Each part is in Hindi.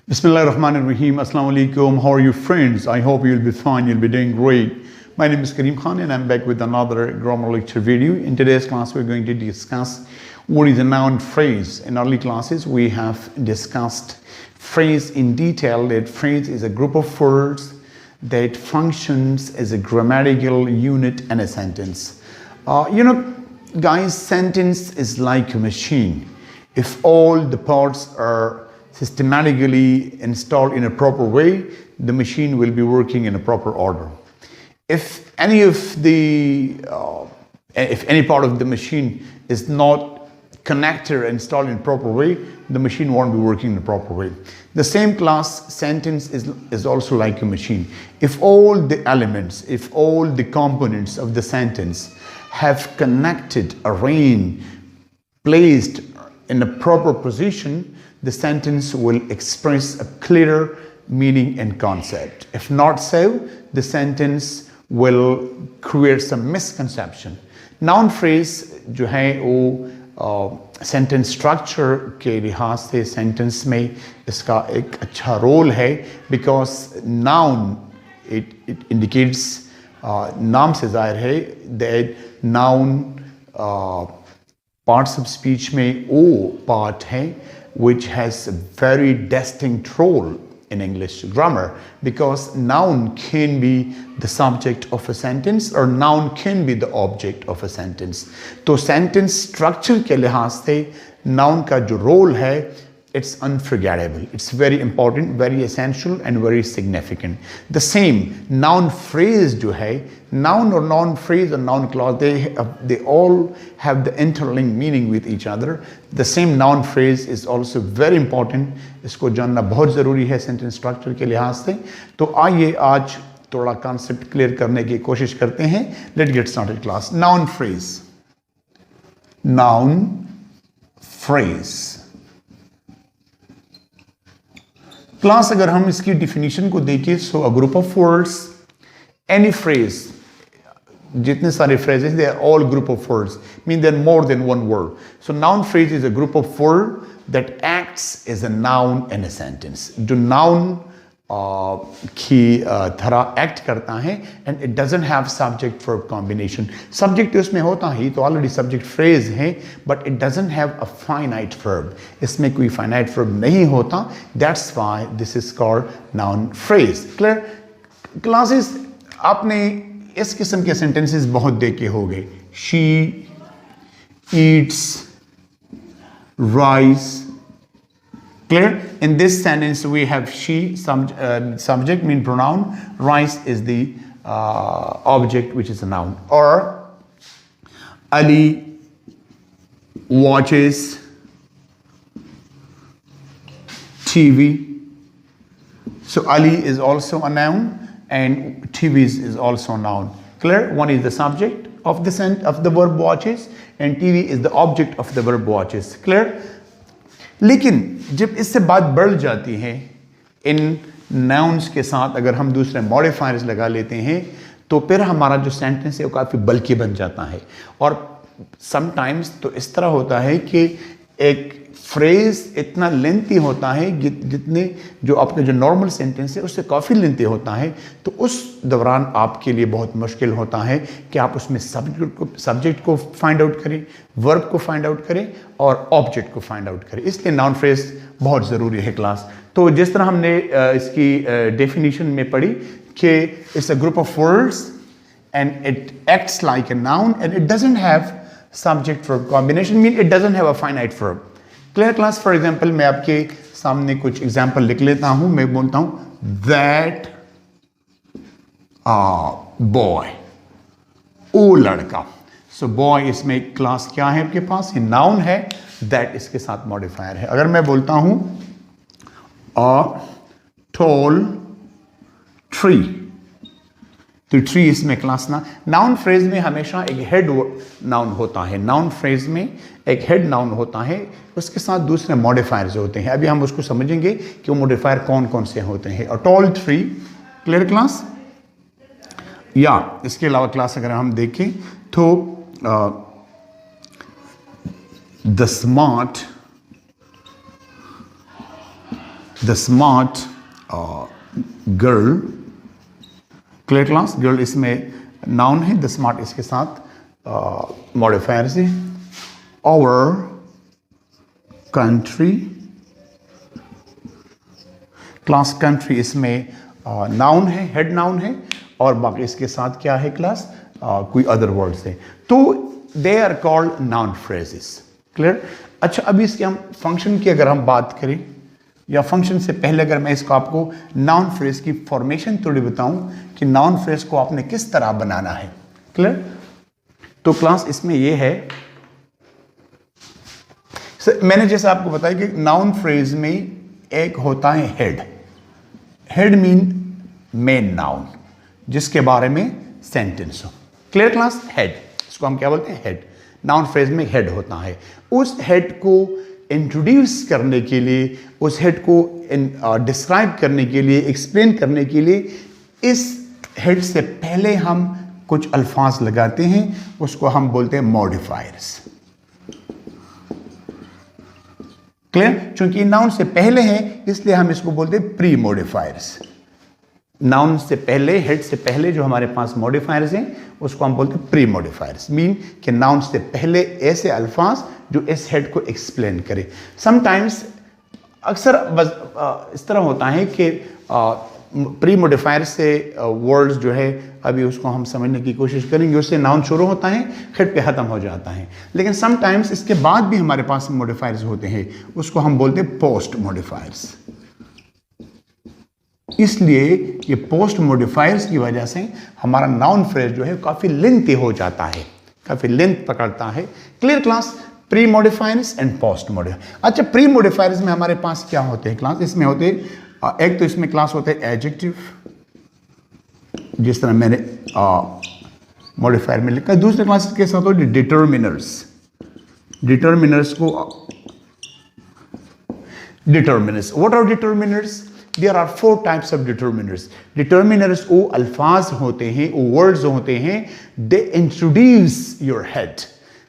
Bismillahirrahmanirrahim. Assalamu alaikum. How are you, friends? I hope you'll be fine. You'll be doing great. My name is Karim Khan and I'm back with another grammar lecture video. In today's class, we're going to discuss what is a noun phrase. In early classes, we have discussed phrase in detail. That phrase is a group of words that functions as a grammatical unit in a sentence. Guys, sentence is like a machine. If all the parts are systematically installed in a proper way, the machine will be working in a proper order. If any part of the machine is not connected or installed in a proper way, the machine won't be working in a proper way. The same class sentence is also like a machine. If all the elements, if all the components of the sentence have connected, arranged, placed in a proper position, the sentence will express a clearer meaning and concept. If not so, the sentence will create some misconception. Noun phrase जो है वो sentence structure के लिहाज से sentence में इसका एक अच्छा रोल है, because noun it indicates नाम से जाहिर है that noun parts of speech में वो part है which has a very distinct role in English grammar, because noun can be the subject of a sentence or noun can be the object of a sentence. तो sentence structure के लिहाज से noun का जो role है, it's unforgettable. It's very important, very essential and very significant. The same noun phrase जो है, noun or noun phrase or noun clause, they all have the interlinked meaning with each other. The same noun phrase is also very important. इसको जानना बहुत ज़रूरी है sentence structure के लिहाज से. तो आइए आज थोड़ा concept clear करने की कोशिश करते हैं. Let's get started class. Noun phrase. Noun phrase. Class अगर हम इसकी डिफिनीशन को देखें, so a group of words, any phrase, जितने सारे phrases they are all group of words, mean there more than one word. So noun phrase is a group of word that acts as a noun in a sentence. जो नाउन की तरह एक्ट करता है and it doesn't have subject verb combination. Subject उसमें होता ही तो ऑलरेडी सब्जेक्ट फ्रेज है, but it doesn't have a finite verb. इसमें कोई फाइनाइट वर्ब नहीं होता. That's why this is called noun phrase. Clear classes, आपने इस किस्म के सेंटेंसेस बहुत देखे होंगे. She Yeats rice. Clear? In this sentence we have she, subject mean pronoun, rice is the object which is a noun. Or Ali watches TV. So Ali is also a noun and TV is also a noun. Clear? One is the subject of the verb watches and TV is the object of the verb watches. Clear? लेकिन जब इससे बात बढ़ जाती है, इन नाउन्स के साथ अगर हम दूसरे मॉडिफायर्स लगा लेते हैं, तो फिर हमारा जो सेंटेंस है वो काफ़ी बल्कि बन जाता है. और समटाइम्स तो इस तरह होता है कि एक फ्रेज इतना लेंथी होता है जितने जो आपका जो नॉर्मल सेंटेंस है उससे काफ़ी लेंथी होता है. तो उस दौरान आपके लिए बहुत मुश्किल होता है कि आप उसमें सब्जेक्ट को फाइंड आउट करें, वर्ब को फाइंड आउट करें और ऑब्जेक्ट को फाइंड आउट करें. इसलिए नाउन फ्रेज बहुत ज़रूरी है क्लास. तो जिस तरह हमने इसकी डेफिनेशन में पढ़ी कि it's a group of words and it acts like a noun and it doesn't have subject verb combination, mean it doesn't have a finite verb. Clear class? For example मैं आपके सामने कुछ एग्जाम्पल लिख लेता हूं. मैं बोलता हूं दैट बॉय, ओ लड़का. सो बॉय इसमें क्लास क्या है आपके पास? ये नाउन है. दैट इसके साथ मॉडिफायर है. अगर मैं बोलता हूं अ टॉल ट्री, तो ट्री इसमें क्लास ना. नाउन फ्रेज में हमेशा एक हेड नाउन होता है. नाउन फ्रेज में एक हेड नाउन होता है, उसके साथ दूसरे मॉडिफायर्स होते हैं. अभी हम उसको समझेंगे कि वो मॉडिफायर कौन कौन से होते हैं. A tall tree. Clear class? या इसके अलावा क्लास अगर हम देखें तो the smart the smart girl, clear class, girl इसमें नाउन है, द स्मार्ट इसके साथ मॉडिफायर से, आवर कंट्री, क्लास कंट्री इसमें नाउन है, हेड नाउन है, और बाकी इसके साथ क्या है क्लास, कोई अदर वर्ड्स है, तो they are called noun phrases, clear. अच्छा, अभी इसके हम फंक्शन की अगर हम बात करें, या फंक्शन से पहले अगर मैं इसको आपको नाउन फ्रेज की फॉर्मेशन थोड़ी बताऊं कि नाउन फ्रेज को आपने किस तरह बनाना है, क्लियर। तो क्लास इसमें ये है, मैंने जैसे आपको बताया कि नाउन फ्रेज में एक होता है head, head mean main noun, जिसके बारे में सेंटेंस हो, क्लियर क्लास, हेड, इसको हम क्या बोलते हैं, हेड। नाउन फ्रेज में हेड होता है, उस हेड को इंट्रोड्यूस करने के लिए, उस हेड को डिस्क्राइब करने के लिए, एक्सप्लेन करने के लिए, इस हेड से पहले हम कुछ अल्फाज लगाते हैं, उसको हम बोलते हैं मॉडिफायर्स, क्लियर। चूंकि नाउन से पहले है इसलिए हम इसको बोलते हैं प्री मॉडिफायर्स। नाउन से पहले, हेड से पहले जो हमारे पास मॉडिफायर्स हैं उसको हम बोलते हैं प्री मॉडिफायर्स, मीन कि नाउन से पहले ऐसे अल्फाज जो इस हेड को एक्सप्लेन करे। समटाइम्स अक्सर इस तरह होता है कि प्री मॉडिफायर से वर्ड्स जो है, अभी उसको हम समझने की कोशिश करेंगे, उससे नाउन शुरू होता है, हेड पे ख़त्म हो जाता है, लेकिन समटाइम्स इसके बाद भी हमारे पास मॉडिफायर्स होते हैं, उसको हम बोलते हैं पोस्ट मॉडिफायर्स। इसलिए ये पोस्ट मॉडिफायर्स की वजह से हमारा नाउन फ्रेज जो है काफ़ी लेंथी हो जाता है, काफ़ी लेंथ पकड़ता है, clear class. Pre modifiers and post modifier. अच्छा, प्री मॉडिफायर्स में हमारे पास क्या होते हैं क्लास, इसमें होते एक तो इसमें क्लास होते हैं एडजेक्टिव, जिस तरह मैंने मॉडिफायर में लिखा, दूसरे क्लास के साथ होते डिटर्मिनर्स। डिटर्मिनर्स को determiners, what are determiners? There are 4 types of determiners. Determiners वो अल्फाज होते हैं, वो words होते हैं, they introduce your head,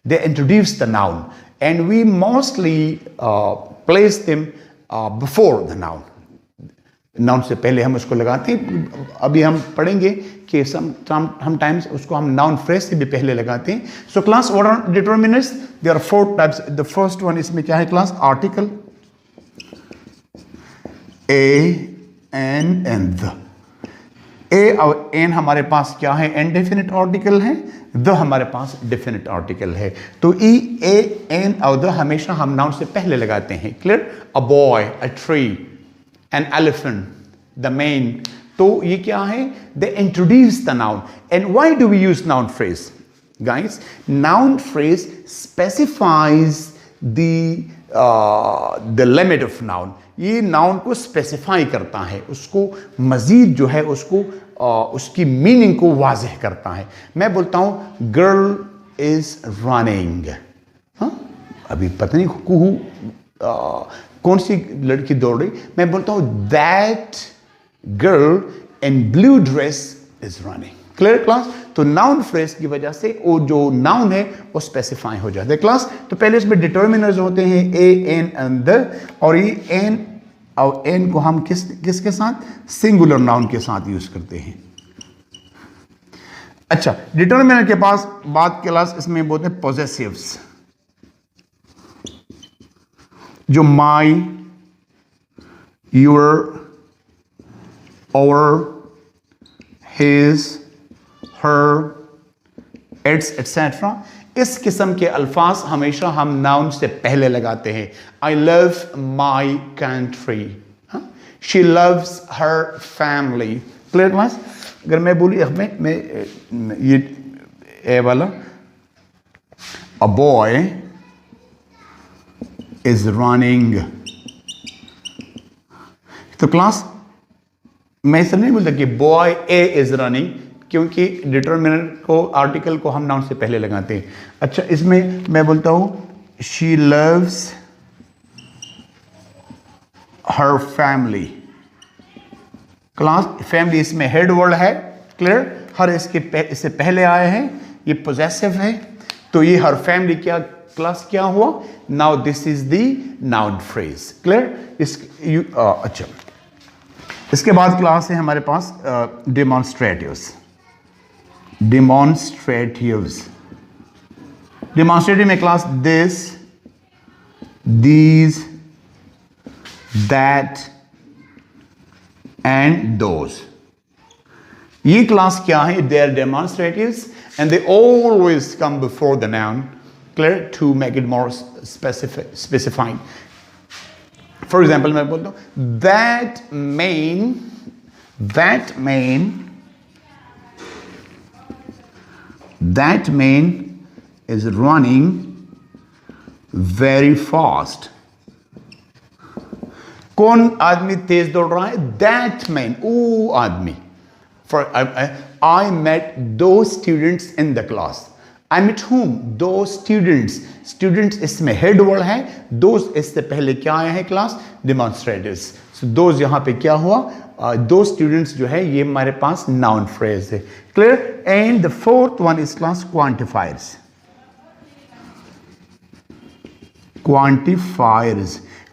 they introduce the noun, and we mostly place them before the noun. Noun से पहले हम उसको लगाते हैं, अभी हम पढ़ेंगे कि sometimes उसको हम नाउन फ्रेज से भी पहले लगाते हैं। So class, what are determiners? There are 4 types. The first one इसमें क्या है class? Article, A, an and the. A और एन हमारे पास क्या है? इनडेफिनिट आर्टिकल है, द हमारे पास डेफिनिट आर्टिकल है। तो ई, ए, एन और द हमेशा हम नाउन से पहले लगाते हैं, clear. A boy, a tree, an elephant, the man. तो ये क्या है? They introduce the noun. And why do we use noun phrase guys? Noun phrase specifies the limit of noun. ये नाउन को स्पेसिफाई करता है, उसको मजीद जो है उसको उसकी मीनिंग को वाज़ेह करता है। मैं बोलता हूं गर्ल इज रनिंग, अभी पता नहीं कौन सी लड़की दौड़ रही, मैं बोलता हूं that girl in blue dress is running, clear class. तो नाउन फ्रेज की वजह से वो जो नाउन है वो स्पेसिफाई हो जाता है क्लास। तो पहले इसमें डिटर्मिनर्स होते हैं ए, एन एंड द, और ये एन और एन को हम किसके साथ? सिंगुलर नाउन के साथ यूज करते हैं। अच्छा, डिटर्मिनर के पास बात क्लास इसमें बोलते हैं पोजेसिव्स, जो माई, योर, और, हिज, her, its, etc. इस किस्म के अल्फाज हमेशा हम नाउन से पहले लगाते हैं। I love my country, she loves her family, clear class। अगर मैं बोली मैं ये ए वाला, a boy is running, तो क्लास मैं इसे नहीं बोलता कि boy A is running, क्योंकि डिटर्मिनर को, आर्टिकल को हम नाउन से पहले लगाते हैं। अच्छा, इसमें मैं बोलता हूं she loves her family, class family इसमें हेड वर्ड है, क्लियर। हर इससे पहले आए हैं, ये पोजेसिव है, तो ये हर फैमिली क्या क्लास क्या हुआ? Now this is the noun phrase. Clear? अच्छा, इसके बाद क्लास है हमारे पास डेमोन्स्ट्रेटिव्स. डेमोन्स्ट्रेटिव में class this, these, that and those. ये क्लास क्या है? They are demonstratives and they always come before the noun. Clear? To make it more specifying. For example, मैं बोलता हूँ that man is running very fast. कौन आदमी तेज दौड़ रहा है? That man, वो आदमी. For I met those students in the class. I met whom? Those students. Students इसमें head word है. Those इससे पहले क्या आया है क्लास? Demonstratives. So those यहाँ पे क्या हुआ? Those students जो है ये हमारे पास noun phrase है. Clear? And the fourth one is class quantifiers.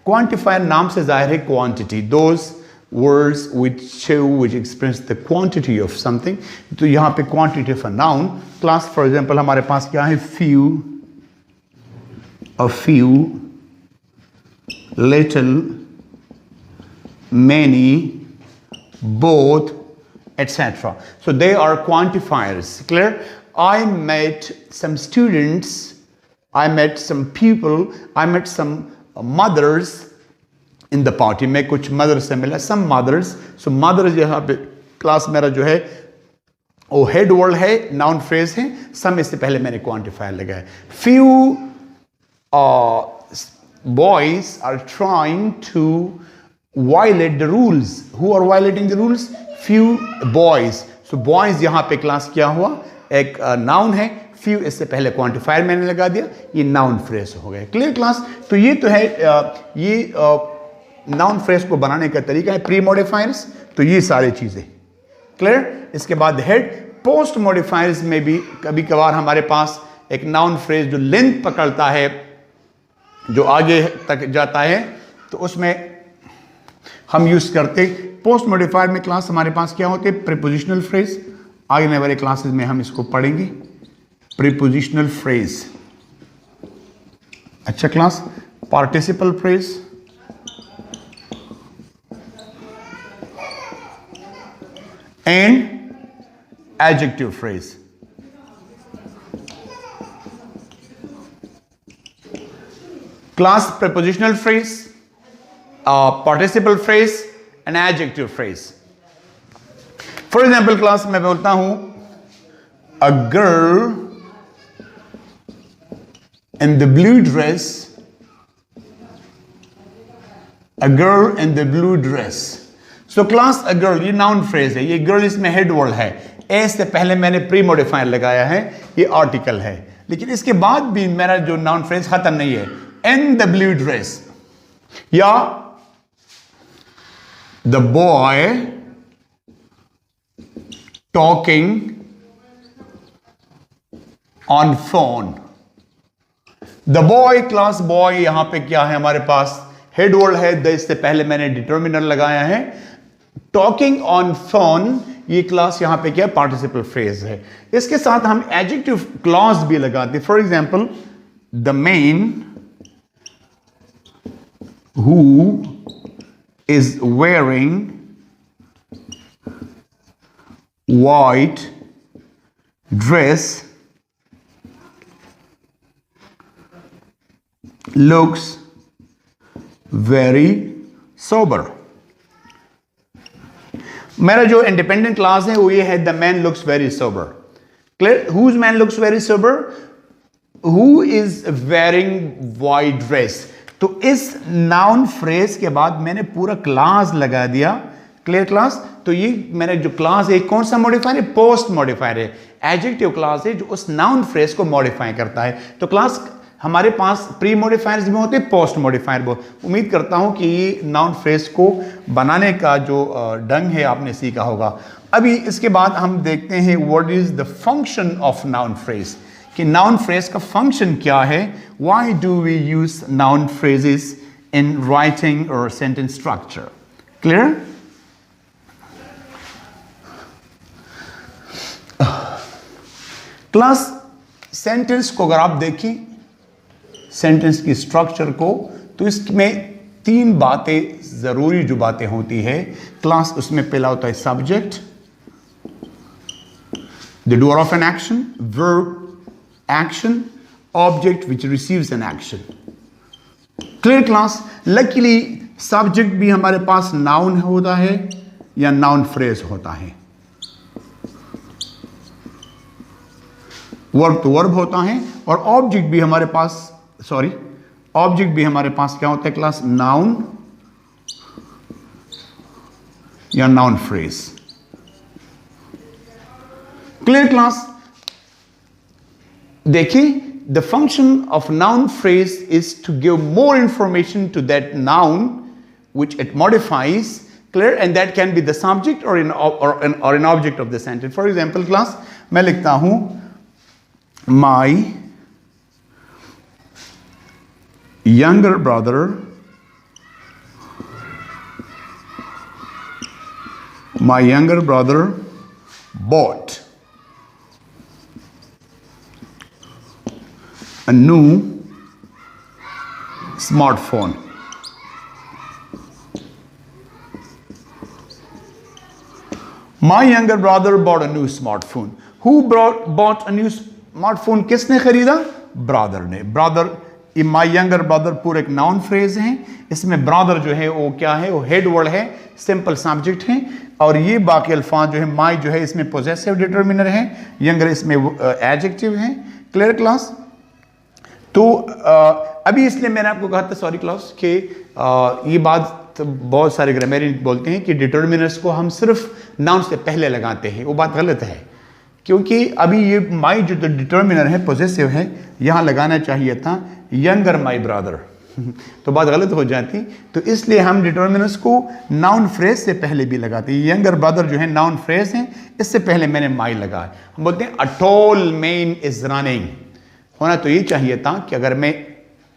Quantifier नाम से जाहिर है quantity. Those words which express the quantity of something. तो यहाँ पे quantity of a noun. Class for example हमारे पास क्या है? A few, little, many, both, etc. So they are quantifiers. Clear? I met some students, I met some people, I met some mothers in the party. मैं कुछ mothers से मिला. Some mothers. So mothers यहाँ पे क्लास मेरा जो है वो head word है, noun phrase है. Some इससे पहले मैंने quantifier लगाया. Few boys are trying to violate the rules. Who are violating the rules? Few boys. So boys यहाँ पे क्लास क्या हुआ? एक noun है. Few इससे पहले quantifier मैंने लगा दिया. ये noun phrase हो गया. Clear class? तो ये तो है ये noun phrase को बनाने का तरीका है. Pre modifiers. तो ये सारी चीजें. Clear? इसके बाद head. Post modifiers में भी कभी कभार हमारे पास एक noun phrase जो length पकड़ता है, जो आगे तक जाता है, तो उसमें हम यूज करते. पोस्ट मॉडिफायर में क्लास हमारे पास क्या होते हैं? Prepositional phrase. आगे वाले क्लासेस में हम इसको पढ़ेंगे. Prepositional phrase. अच्छा class. Participle phrase, and adjective phrase. Class prepositional phrase, participle phrase and adjective phrase. For example, class मैं बोलता हूं a girl in the blue dress. A girl in the blue dress. So class a girl ये noun phrase है. ये girl इसमें head word है. A से पहले मैंने pre modifier लगाया है. ये article है. लेकिन इसके बाद भी मेरा जो noun phrase खत्म नहीं है. In the blue dress. या the boy talking on phone. The boy class boy यहां पे क्या है हमारे पास? हेड वर्ड है. द इससे पहले मैंने डिटर्मिनर लगाया है. टॉकिंग ऑन फोन ये क्लास यहां पे क्या? पार्टिसिपल फ्रेज है. इसके साथ हम एडजेक्टिव क्लॉज भी लगाते. For example the man who is wearing white dress looks very sober. मेरा जो इंडिपेंडेंट क्लास है वो ये है the man looks very sober. Clear? Whose man looks very sober? Who is wearing white dress. तो इस नाउन फ्रेज के बाद मैंने पूरा क्लास लगा दिया. Clear class? तो ये मैंने जो क्लास है कौन सा मॉडिफायर है? पोस्ट मॉडिफायर है. एडजेक्टिव क्लास है जो उस नाउन फ्रेज को मॉडिफाई करता है. तो क्लास हमारे पास प्री मॉडिफायर्स भी होते हैं, पोस्ट मॉडिफायर भी. उम्मीद करता हूं कि ये नाउन फ्रेज को बनाने का जो ढंग है आपने सीखा होगा. अभी इसके बाद हम देखते हैं what is the function of noun phrase. कि नाउन फ्रेज का फंक्शन क्या है. Why do we use noun phrases in writing और sentence structure. Clear? Class sentence को अगर आप देखें, सेंटेंस की स्ट्रक्चर को, तो इसमें 3 बातें जरूरी जो बातें होती है क्लास. उसमें पहला होता है subject, the doer of an action, verb action, object which receives an action. Clear class? Luckily subject भी हमारे पास नाउन होता है या नाउन फ्रेज होता है. वर्ब तो वर्ब होता है और ऑब्जेक्ट भी हमारे पास, ऑब्जेक्ट भी हमारे पास क्या होता है क्लास? नाउन या नाउन फ्रेज. Clear class? देखिए, the function of noun phrase is to give more information to that noun which it modifies. Clear? And that can be the subject or an object of the sentence. For example, class, मैं लिखता हूं my younger brother bought a new smartphone. My younger brother bought a new smartphone. Who bought a new smartphone? किसने खरीदा? ब्रदर ने. ब्रदर, my younger brother पूरा एक नाउन फ्रेज है. इसमें ब्रदर जो है वो क्या है? वो हेड वर्ड है, सिंपल सब्जेक्ट है. और ये बाकी अल्फाज जो है, माई जो है इसमें पोजेसिव डिटर्मिनर है, यंगर इसमें एडजेक्टिव है. Clear class? तो अभी इसलिए मैंने आपको कहा था, सॉरी क्लास, कि ये बात तो बहुत सारे ग्रामरियन बोलते हैं कि डिटर्मिनर्स को हम सिर्फ नाउन से पहले लगाते हैं. वो बात गलत है, क्योंकि अभी ये माई जो डिटर्मिनर है, पोजेसिव है, यहां लगाना चाहिए था यंगर माई ब्रदर. तो बात गलत हो जाती. तो इसलिए हम डिटर्मिनर्स को नाउन फ्रेज से पहले भी लगाते हैं. यंगर ब्रदर जो है नाउन फ्रेज है, इससे पहले मैंने माई लगाया. हम बोलते हैं a tall man is running. होना तो ये चाहिए था कि अगर मैं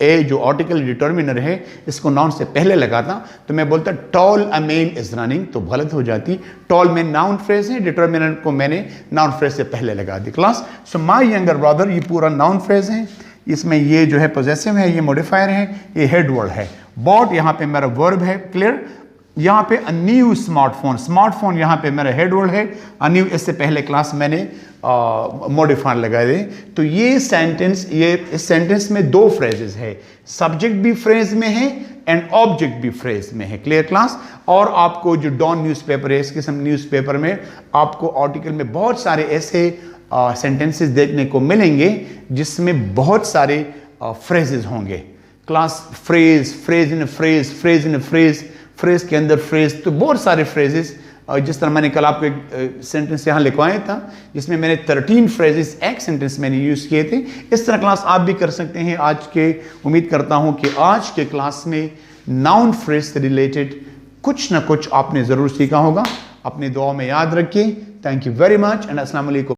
ए जो आर्टिकल डिटर्मिनर है इसको नाउन से पहले लगाता तो मैं बोलता tall a man is running, तो गलत हो जाती. टॉल मैन नाउन फ्रेज है, डिटर्मिनर को मैंने नाउन फ्रेज से पहले लगा दी. Class, so my younger brother ये पूरा नाउन फ्रेज है. इसमें ये जो है पोजेसिव है, ये मॉडिफायर है, ये हेड वर्ड है. बॉट यहाँ पे मेरा वर्ब है. क्लियर? यहाँ पे अ न्यू स्मार्टफोन, स्मार्टफोन यहाँ पे मेरा हेड वर्ड है. अ न्यू इससे पहले क्लास मैंने मॉडिफायर लगा दे. तो ये सेंटेंस, ये इस सेंटेंस में 2 फ्रेजेस है. सब्जेक्ट भी फ्रेज में है एंड ऑब्जेक्ट भी फ्रेज में है. Clear class? और आपको जो डॉन न्यूज़पेपर है, इस किस्म न्यूज़पेपर में आपको आर्टिकल में बहुत सारे ऐसे सेंटेंसेस देखने को मिलेंगे जिसमें बहुत सारे फ्रेजेस होंगे. Class, phrase, phrase in phrase, phrase in phrase, phrase के अंदर फ्रेज, तो बहुत सारे फ्रेजेस. जिस तरह मैंने कल आपको एक सेंटेंस यहाँ लिखवाया था जिसमें मैंने 13 फ्रेजेस एक सेंटेंस मैंने यूज़ किए थे. इस तरह क्लास आप भी कर सकते हैं. आज के उम्मीद करता हूँ कि आज के क्लास में नाउन फ्रेज से रिलेटेड कुछ ना कुछ आपने ज़रूर सीखा होगा. अपनी दुआ में याद रखिए. Thank you very much and अस्सलाम वालेकुम.